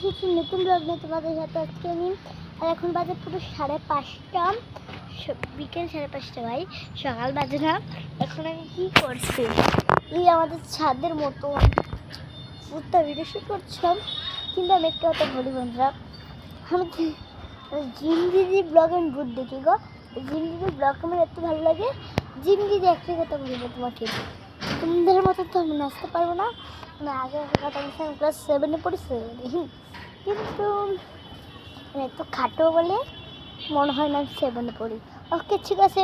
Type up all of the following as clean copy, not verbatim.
এসেছি নতুন ব্লগ নিয়ে তোমাদের সাথে আজকে আমি। আর এখন বাজে পুরো 5:30, বিকেল 5:30 ভাই, সকাল বাজে না। এখন আমি কি করছি, এই আমাদের ছাদের মতো ফুটটা ভিডিও শুট করছিলাম। কিন্তু আমি একটা কথা বলি বন্ধুরা, আমি জিম দিদি ব্লগ আমি ভূত দেখি গো। জিম দিদির ব্লগ আমার এত ভালো লাগে। জিম দিদি একটাই কথা বলবো তোমাকে, তোমাদের মতো তো আমি নাচতে পারবো না। আমি আগে একটা কথা বলছি, আমি ক্লাস 7-এ পড়ি, 7-এ, কিন্তু এত খাটো বলে মনে হয় না আমি 7-এ পড়ি। ওকে ঠিক আছে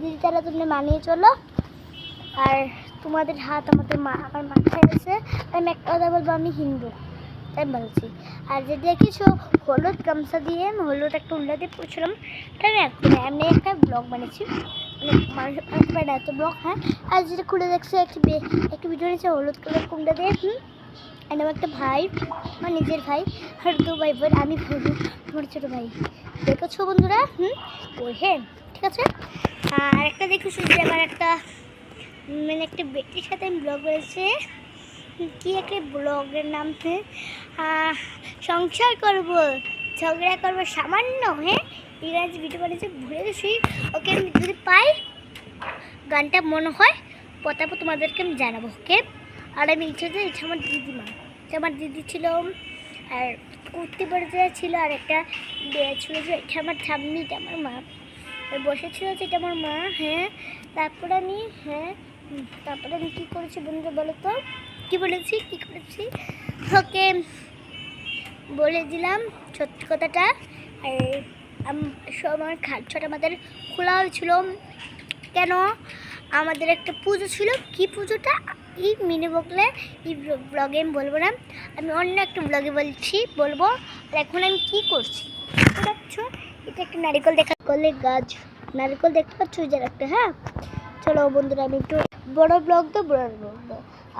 দিদি, তারা তুমি মানিয়ে চলো। আর তোমাদের হাত আমার মাথায় আছে। আমি একটা কথা বলবো, আমি হিন্দু তাই বলছি। আর যে দেখেছো হলুদ গামছা দিয়ে, হলুদ একটা উল্লা দিয়ে পড়ছিলাম, আমি একটা ব্লগ বানিয়েছি, মানুষ পারে এত ব্লগ। হ্যাঁ, আর যেটা খুলে দেখছে একটি ভিডিও নিয়েছে হলুদ কালার কুমড়া দিয়ে। আর আমার একটা ভাই, আমার নিজের ভাই, আর 2 ভাই বোন, আমি আমার ছোটো ভাই। দেখেছো বন্ধুরা? ওই হ্যাঁ ঠিক আছে। আর একটা দেখেছো যে আমার একটা একটা বেটির সাথে আমি ব্লগ করেছে, কি একটা ব্লগের নাম সংসার করব, ঝগড়া করবো সামান্য। হ্যাঁ, ইংরাজি ভিডিও বানিয়েছে, ভুলে গেছি। ওকে আমি যদি পাই গানটা মনে হয় পতাপো তোমাদেরকে আমি জানাবো। ওকে, আর আমি এটা আমার দিদিমা, এটা আমার দিদি ছিল, আর কুর্তি পরে ছিল, আর একটা বিয়ে ছিল যে এটা আমার ঠাম্মি, এটা আমার মা বসেছিল, যেটা আমার মা। হ্যাঁ, তারপরে আমি কী করেছি বন্ধু বলো তো, কী করেছি ওকে বলে দিলাম সত্যি কথাটা। আর আমার খাটছটা আমাদের খোলা হয়েছিল, কেন আমাদের একটা পুজো ছিল। কি পুজোটা এই মিনি ব্লগে, এই ব্লগে আমি বলবো না, আমি অন্য একটা ব্লগে বলবো। আর এখন আমি কি করছি পাচ্ছ, এটা একটা নারিকেল দেখা করলে গাছ, নারিকেল দেখতে পাচ্ছ ওই যার একটা। হ্যাঁ চলো বন্ধুরা, আমি একটু বড় ব্লগ দাও।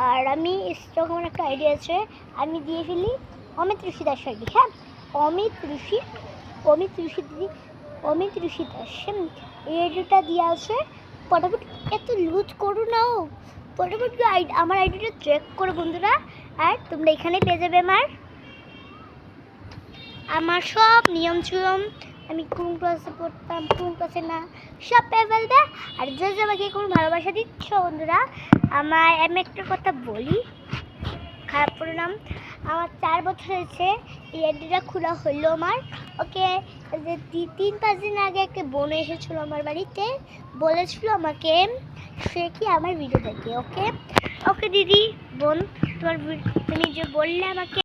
আর আমি যখন একটা আইডিয়া আছে, আমি দিয়ে ফেলি অমিত ঋষি দাস আইডি। হ্যাঁ, অমিত ঋষি দাস, এই আইডিটা দিয়ে আছে। ফটাফট এত লুজ করো না, ফটাফট আমার আইডিটা চেক করো বন্ধুরা। আর তোমরা এখানে পেয়ে যাবে আমার সব নিয়ম ছিয়ম, আমি কোন ক্লাসে পড়তাম কোন ক্লাসে না, সব পেয়ে ফেলবে। আর যে আমাকে কোনো ভালোবাসা দিচ্ছ বন্ধুরা, আমি একটা কথা বলি, খারাপ পরিণাম, আমার 4 বছর হয়েছে এই আইডিটা খোলা হলো আমার। ওকে, যে 3-5 দিন আগে একটা বোন এসেছিলো আমার বাড়িতে, বলেছিল আমাকে সে কি আমার ভিডিও দেখে। ওকে দিদি বোন, তুমি যে বললে আমাকে